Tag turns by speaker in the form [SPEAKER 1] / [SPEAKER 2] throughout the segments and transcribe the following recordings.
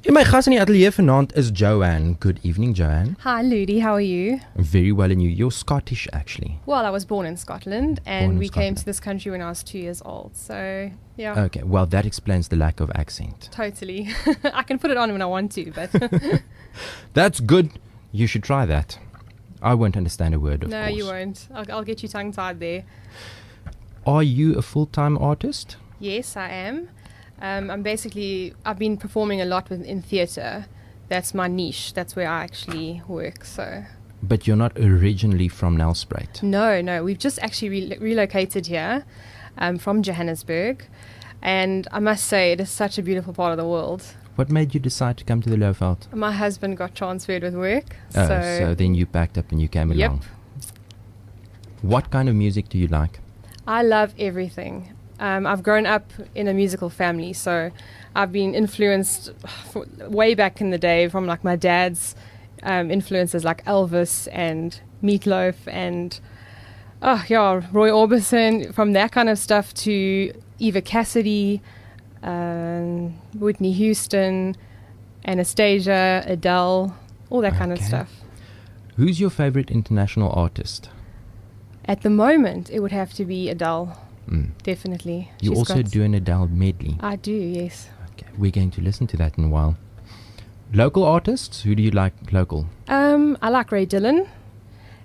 [SPEAKER 1] En my gas in die ateljee vanaand is Joanne. Good evening, Joanne.
[SPEAKER 2] Hi, Ludi. How are you?
[SPEAKER 1] Very well, and you? You're Scottish, actually.
[SPEAKER 2] Well, I was born in Scotland, and we came to this country when I was 2 years old. So, yeah.
[SPEAKER 1] Okay, well, that explains the lack of accent.
[SPEAKER 2] Totally. I can put it on when I want to, but...
[SPEAKER 1] That's good. You should try that. I won't understand a word, of course.
[SPEAKER 2] No, you won't. I'll get you tongue-tied there.
[SPEAKER 1] Are you a full-time artist?
[SPEAKER 2] Yes, I am. I've been performing a lot in theatre. That's my niche. That's where I actually work, so...
[SPEAKER 1] But you're not originally from Nelspruit?
[SPEAKER 2] No. We've just actually relocated here from Johannesburg. And I must say, it is such a beautiful part of the world.
[SPEAKER 1] What made you decide to come to the Laeveld?
[SPEAKER 2] My husband got transferred with work.
[SPEAKER 1] Oh, so then you packed up and you came along.
[SPEAKER 2] Yep.
[SPEAKER 1] What kind of music do you like?
[SPEAKER 2] I love everything. I've grown up in a musical family, so I've been influenced way back in the day from like my dad's influences like Elvis and Meatloaf and Roy Orbison, from that kind of stuff to Eva Cassidy, Whitney Houston, Anastasia, Adele, all that kind of stuff.
[SPEAKER 1] Who's your favorite international artist?
[SPEAKER 2] At the moment, it would have to be Adele. Definitely.
[SPEAKER 1] You also do an Adele medley.
[SPEAKER 2] I do, yes.
[SPEAKER 1] Okay, we're going to listen to that in a while. Local artists? Who do you like local?
[SPEAKER 2] I like Ray Dillon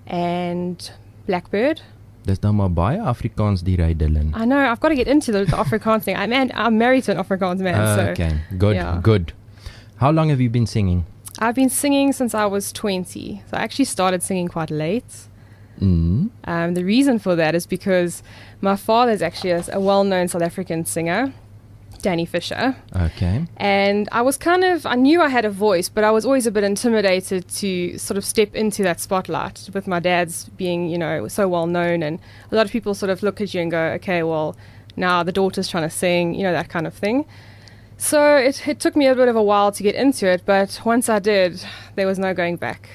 [SPEAKER 2] and Blackbird.
[SPEAKER 1] There's no more baie Afrikaans die Ray Dillon.
[SPEAKER 2] I know, I've got to get into the Afrikaans thing. I'm married to an Afrikaans man.
[SPEAKER 1] Okay, good. How long have you been singing?
[SPEAKER 2] I've been singing since I was 20. So I actually started singing quite late. The reason for that is because my father is actually a well-known South African singer, Danny Fisher.
[SPEAKER 1] Okay.
[SPEAKER 2] And I knew I had a voice, but I was always a bit intimidated to sort of step into that spotlight with my dad's being, so well-known. And a lot of people sort of look at you and go, okay, well, now the daughter's trying to sing, that kind of thing. So it took me a bit of a while to get into it, but once I did, there was no going back.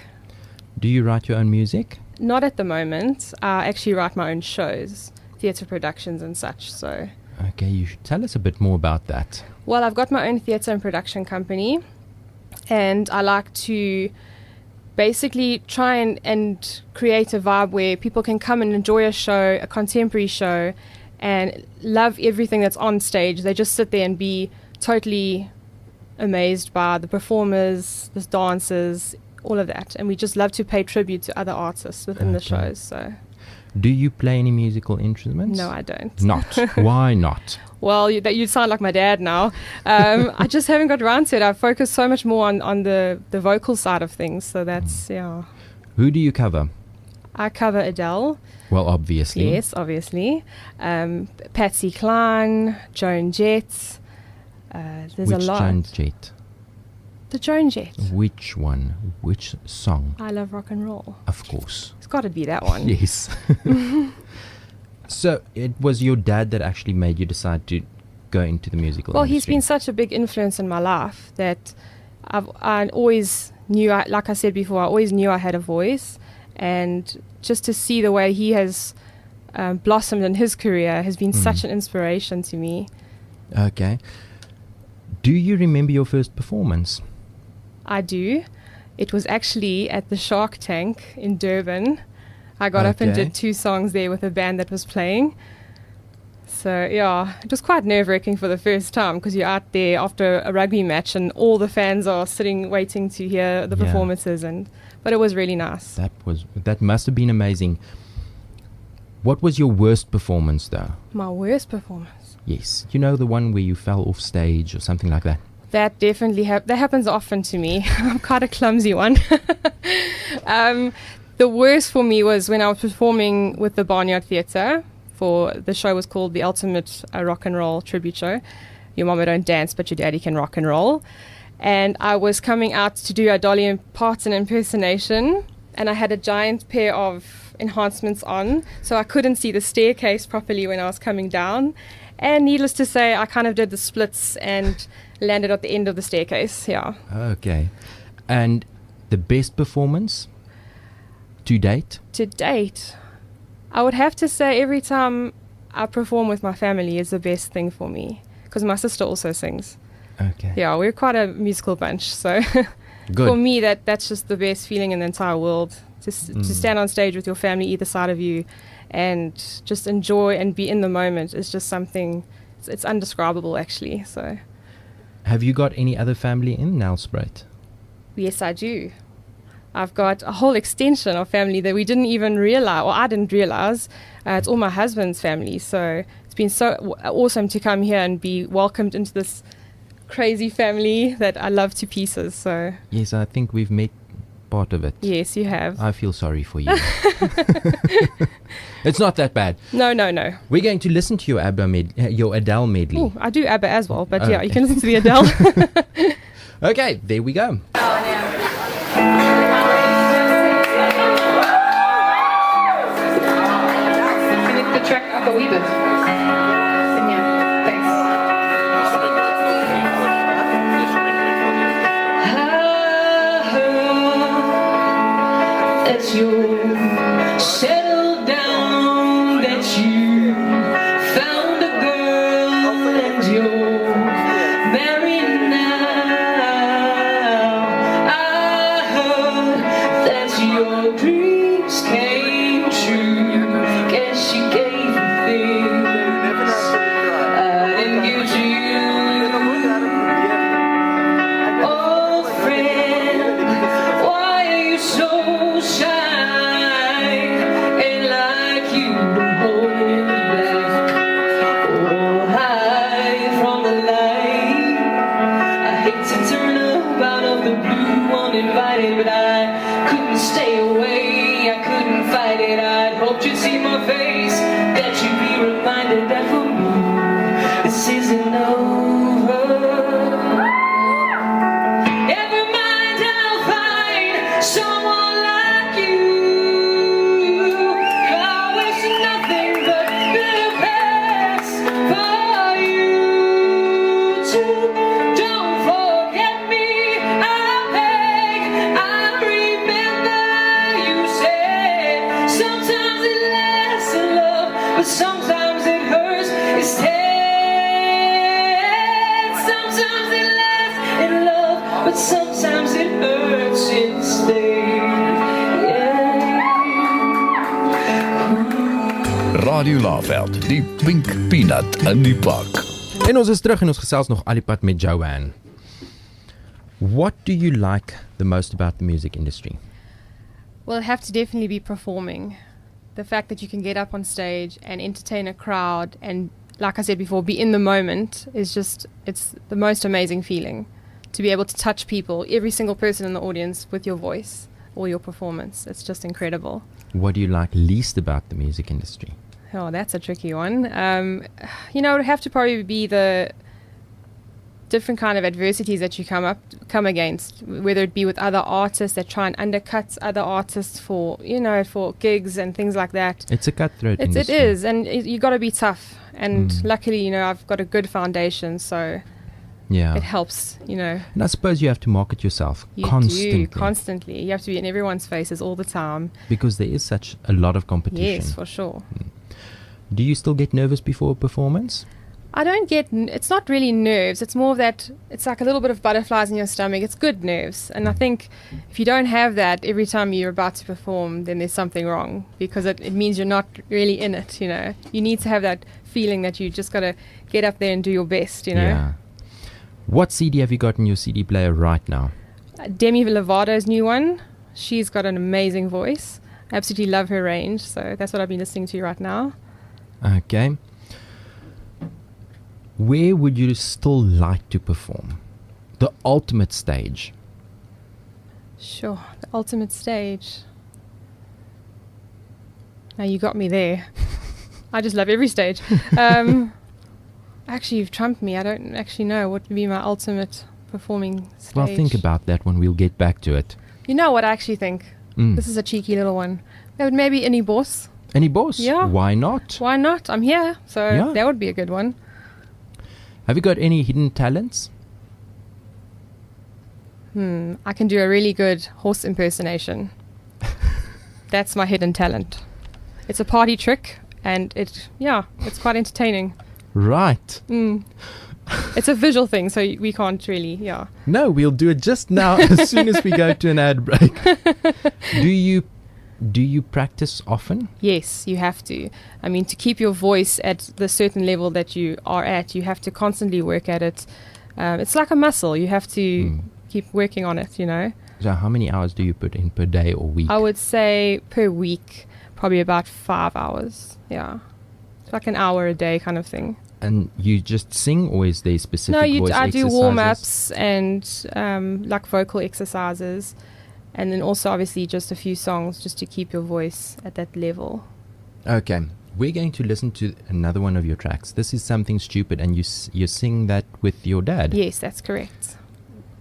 [SPEAKER 1] Do you write your own music?
[SPEAKER 2] Not at the moment. I actually write my own shows, theatre productions and such, so...
[SPEAKER 1] Okay, you should tell us a bit more about that.
[SPEAKER 2] Well, I've got my own theatre and production company, and I like to basically try and create a vibe where people can come and enjoy a show, a contemporary show, and love everything that's on stage. They just sit there and be totally amazed by the performers, the dancers, all of that, and we just love to pay tribute to other artists within the shows. So,
[SPEAKER 1] do you play any musical instruments?
[SPEAKER 2] No, I don't.
[SPEAKER 1] Not? Why not?
[SPEAKER 2] Well, you sound like my dad now. I just haven't got around to it. I've focused so much more on the vocal side of things. So that's
[SPEAKER 1] Who do you cover?
[SPEAKER 2] I cover Adele.
[SPEAKER 1] Well, obviously.
[SPEAKER 2] Yes, obviously. Patsy Cline, Joan Jett. There's a lot.
[SPEAKER 1] Joan Jett?
[SPEAKER 2] The Joan Jett.
[SPEAKER 1] Which one? Which song?
[SPEAKER 2] I Love Rock and Roll.
[SPEAKER 1] Of course.
[SPEAKER 2] It's got to be that one.
[SPEAKER 1] Yes. So it was your dad that actually made you decide to go into the musical industry?
[SPEAKER 2] He's been such a big influence in my life that I always knew, like I said before, I always knew I had a voice. And just to see the way he has blossomed in his career has been such an inspiration to me. Okay.
[SPEAKER 1] Do you remember your first performance?
[SPEAKER 2] I do. It was actually at the Shark Tank in Durban. I got up and did 2 songs there with a band that was playing. So, it was quite nerve-wracking for the first time because you're out there after a rugby match and all the fans are sitting waiting to hear the performances. But it was really nice.
[SPEAKER 1] That must have been amazing. What was your worst performance, though?
[SPEAKER 2] My worst performance?
[SPEAKER 1] Yes. You know, the one where you fell off stage or something like that?
[SPEAKER 2] That definitely that happens often to me. I'm quite a clumsy one. The worst for me was when I was performing with the Barnyard Theatre. The show was called The Ultimate Rock and Roll Tribute Show. Your mama don't dance, but your daddy can rock and roll. And I was coming out to do a Dolly Parton impersonation, and I had a giant pair of enhancements on, so I couldn't see the staircase properly when I was coming down. And needless to say, I kind of did the splits and landed at the end of the staircase,
[SPEAKER 1] Okay. And the best performance to date?
[SPEAKER 2] To date, I would have to say every time I perform with my family is the best thing for me, because my sister also sings.
[SPEAKER 1] Okay.
[SPEAKER 2] Yeah, we're quite a musical bunch. So
[SPEAKER 1] Good.
[SPEAKER 2] for me, that's just the best feeling in the entire world. To stand on stage with your family either side of you and just enjoy and be in the moment is just something, it's undescribable actually. So
[SPEAKER 1] Have you got any other family in Nelspruit?
[SPEAKER 2] yes, I do. I've got a whole extension of family that we didn't even realize, or I didn't realize. It's all my husband's family. So it's been so awesome to come here and be welcomed into this crazy family that I love to pieces. So
[SPEAKER 1] Yes, I think we've met part of it.
[SPEAKER 2] yes, you have.
[SPEAKER 1] I feel sorry for you. It's not that bad.
[SPEAKER 2] No.
[SPEAKER 1] We're going to listen to your Adele medley.
[SPEAKER 2] Ooh, I do ABBA as well, but yeah,
[SPEAKER 1] Okay.
[SPEAKER 2] you can listen to the Adele.
[SPEAKER 1] Okay, there we go.
[SPEAKER 3] Can the track up a wee bit? Yeah, thanks. That you settled down, that you found a girl and you're married now. I heard that your dreams came true. Guess you gave the things I didn't give to you. Old friend, why are you so shy? Ain't like you holding back or hide from the light. I hate to turn up out of the blue uninvited, but I couldn't stay away. I couldn't fight it. I'd hoped you'd see my face, that you'd be reminded that for me this isn't over. Never mind, I'll find someone like you. I wish nothing but bitter past for you too. Don't forget me, I beg. I remember you said sometimes it lasts in love, but sometimes it hurts instead. Sometimes it lasts in love, but sometimes it hurts instead. Yeah.
[SPEAKER 4] Radio Laeveld, die pink peanut in die pak.
[SPEAKER 1] En ons is terug en ons gesels nog al die pad met Joanne. What do you like the most about the music industry?
[SPEAKER 2] Well, it have to definitely be performing. The fact that you can get up on stage and entertain a crowd and, like I said before, be in the moment is just, it's the most amazing feeling. To be able to touch people, every single person in the audience with your voice or your performance. It's just incredible.
[SPEAKER 1] What do you like least about the music industry?
[SPEAKER 2] Oh, that's a tricky one. It would have to probably be the different kind of adversities that you come against, whether it be with other artists that try and undercut other artists for gigs and things like that.
[SPEAKER 1] It's a cutthroat
[SPEAKER 2] It
[SPEAKER 1] industry.
[SPEAKER 2] is, and you got to be tough. And luckily, I've got a good foundation, so
[SPEAKER 1] Yeah.
[SPEAKER 2] it helps.
[SPEAKER 1] And I suppose you have to market yourself
[SPEAKER 2] You
[SPEAKER 1] constantly.
[SPEAKER 2] do constantly. You have to be in everyone's faces all the time.
[SPEAKER 1] Because there is such a lot of competition.
[SPEAKER 2] Yes, for sure.
[SPEAKER 1] Do you still get nervous before a performance?
[SPEAKER 2] I don't get, it's not really nerves. It's more of that, it's like a little bit of butterflies in your stomach. It's good nerves. And I think if you don't have that every time you're about to perform, then there's something wrong, because it means you're not really in it, You need to have that feeling that you just got to get up there and do your best,
[SPEAKER 1] Yeah. What CD have you got in your CD player right now?
[SPEAKER 2] Demi Lovato's new one. She's got an amazing voice. I absolutely love her range. So that's what I've been listening to right now.
[SPEAKER 1] Okay. Where would you still like to perform? The ultimate stage.
[SPEAKER 2] Sure, the ultimate stage. Now you got me there. I just love every stage. Actually, you've trumped me. I don't actually know what would be my ultimate performing stage.
[SPEAKER 1] Well, think about that when we'll get back to it.
[SPEAKER 2] You know what I actually think? This is a cheeky little one. Maybe any boss.
[SPEAKER 1] Any boss?
[SPEAKER 2] Yeah.
[SPEAKER 1] Why not?
[SPEAKER 2] Why not? I'm here. So
[SPEAKER 1] Yeah.
[SPEAKER 2] that would be a good one.
[SPEAKER 1] Have you got any hidden talents?
[SPEAKER 2] I can do a really good horse impersonation. That's my hidden talent. It's a party trick, and it's quite entertaining.
[SPEAKER 1] Right.
[SPEAKER 2] It's a visual thing, so we can't really,
[SPEAKER 1] No, we'll do it just now as soon as we go to an ad break. Do you practice often?
[SPEAKER 2] Yes, you have to. I mean, to keep your voice at the certain level that you are at, you have to constantly work at it. It's like a muscle. You have to keep working on it,
[SPEAKER 1] So how many hours do you put in per day or week?
[SPEAKER 2] I would say per week, probably about 5 hours. Yeah. It's like an hour a day kind of thing.
[SPEAKER 1] And you just sing, or is there specific voice
[SPEAKER 2] I do
[SPEAKER 1] exercises?
[SPEAKER 2] warm-ups and like vocal exercises. And then also, obviously, just a few songs just to keep your voice at that level.
[SPEAKER 1] Okay. We're going to listen to another one of your tracks. This is Something Stupid, and you sing that with your dad.
[SPEAKER 2] Yes, that's correct.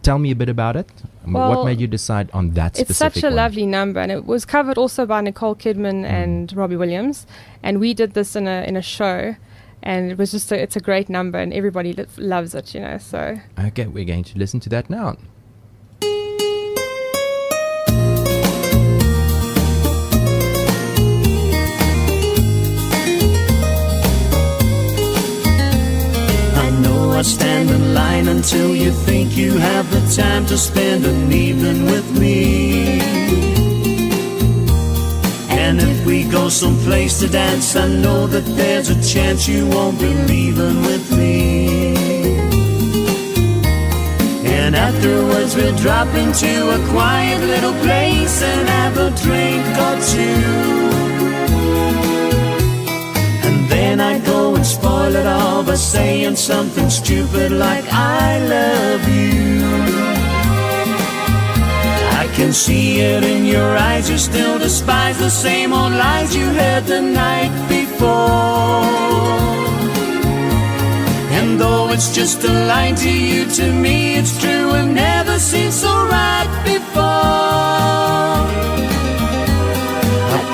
[SPEAKER 1] Tell me a bit about it.
[SPEAKER 2] Well,
[SPEAKER 1] what made you decide on that specific one?
[SPEAKER 2] It's such a lovely number, and it was covered also by Nicole Kidman and Robbie Williams. And we did this in a show, and it was just it's a great number, and everybody loves it, so.
[SPEAKER 1] Okay, we're going to listen to that now.
[SPEAKER 5] I stand in line until you think you have the time to spend an evening with me. And if we go someplace to dance, I know that there's a chance you won't be leaving with me. And afterwards we'll drop into a quiet little place and have a drink or two. Then I go and spoil it all by saying something stupid like I love you. I can see it in your eyes, you still despise the same old lies you heard the night before. And though it's just a lie to you, to me it's true and never seemed so right before.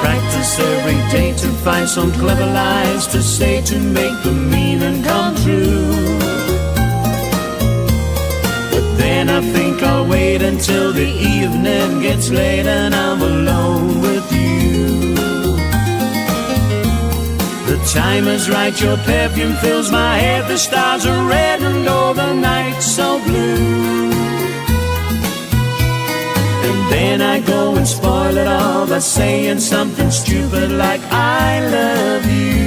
[SPEAKER 5] Practice every day to find some clever lies to say to make the meaning come true. But then I think I'll wait until the evening gets late and I'm alone with you. The time is right, your perfume fills my head, the stars are red and all the night's so blue. And then I go and spoil it all by saying something stupid like I love you.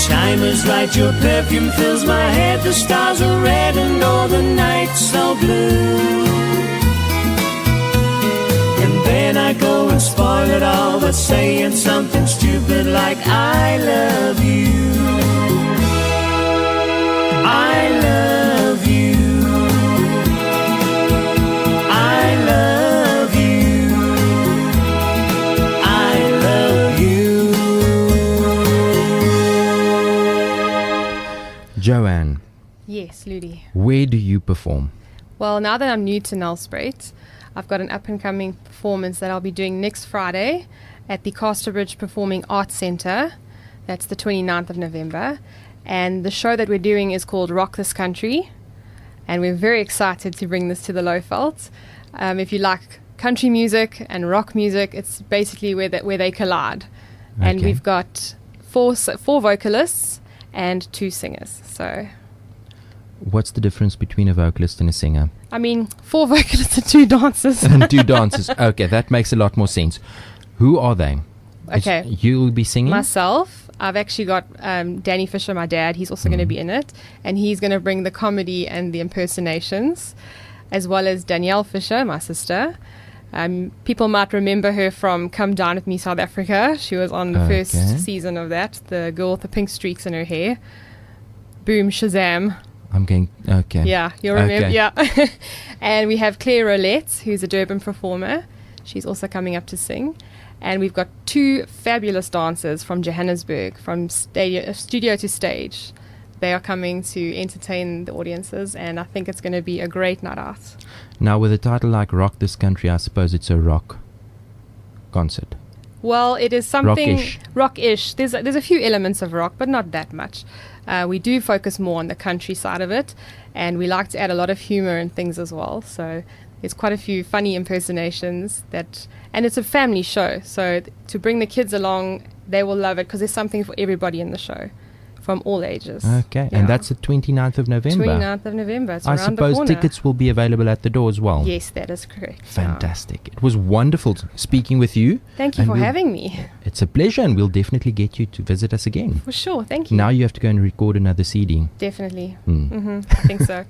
[SPEAKER 5] Time is right, your perfume fills my head, the stars are red and all the night's so blue. And then I go and spoil it all by saying something stupid like I love you. I love you. I love you. I love you.
[SPEAKER 1] Joanne.
[SPEAKER 2] Yes, Ludi.
[SPEAKER 1] Where do you perform?
[SPEAKER 2] Well, now that I'm new to Nelspruit, I've got an up-and-coming performance that I'll be doing next Friday at the Casterbridge Performing Arts Centre. That's the 29th of November. And the show that we're doing is called Rock This Country. And we're very excited to bring this to the Laeveld. If you like country music and rock music, it's basically where they collide. Okay. And we've got four vocalists and 2 singers. So,
[SPEAKER 1] what's the difference between a vocalist and a singer?
[SPEAKER 2] I mean, 4 vocalists and 2 dancers.
[SPEAKER 1] And 2 dancers. Okay, that makes a lot more sense. Who are they?
[SPEAKER 2] Okay.
[SPEAKER 1] You'll be singing?
[SPEAKER 2] Myself. I've actually got Danny Fisher, my dad. He's also going to be in it. And he's going to bring the comedy and the impersonations, as well as Danielle Fisher, my sister. People might remember her from Come Dine With Me South Africa. She was on the first season of that, the girl with the pink streaks in her hair. Boom, Shazam.
[SPEAKER 1] I'm going, okay.
[SPEAKER 2] Yeah, you'll remember, yeah. And we have Claire Roulette, who's a Durban performer. She's also coming up to sing. And we've got 2 fabulous dancers from Johannesburg, from studio to stage. They are coming to entertain the audiences, and I think it's going to be a great night out.
[SPEAKER 1] Now, with a title like Rock This Country, I suppose it's a rock concert.
[SPEAKER 2] Well, it is something
[SPEAKER 1] Rockish.
[SPEAKER 2] There's a few elements of rock, but not that much. We do focus more on the country side of it, and we like to add a lot of humor and things as well. So there's quite a few funny impersonations and it's a family show. So to bring the kids along, they will love it because there's something for everybody in the show, from all ages.
[SPEAKER 1] Okay, and that's the 29th of November.
[SPEAKER 2] 29th of November. It's
[SPEAKER 1] I
[SPEAKER 2] around the
[SPEAKER 1] suppose
[SPEAKER 2] corner.
[SPEAKER 1] tickets will be available at the door as well.
[SPEAKER 2] Yes, that is correct.
[SPEAKER 1] Fantastic. It was wonderful speaking with you.
[SPEAKER 2] Thank you for having me.
[SPEAKER 1] It's a pleasure, and we'll definitely get you to visit us again.
[SPEAKER 2] For sure, thank you.
[SPEAKER 1] Now you have to go and record another CD.
[SPEAKER 2] Definitely. I think so.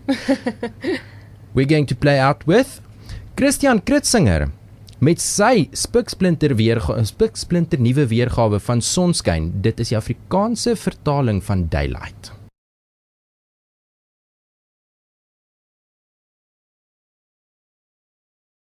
[SPEAKER 1] We're going to play out with Christian Kritzinger met sy spiksplinter nuwe weergawe van Sonskyn. Dit is die Afrikaanse vertaling van Daylight.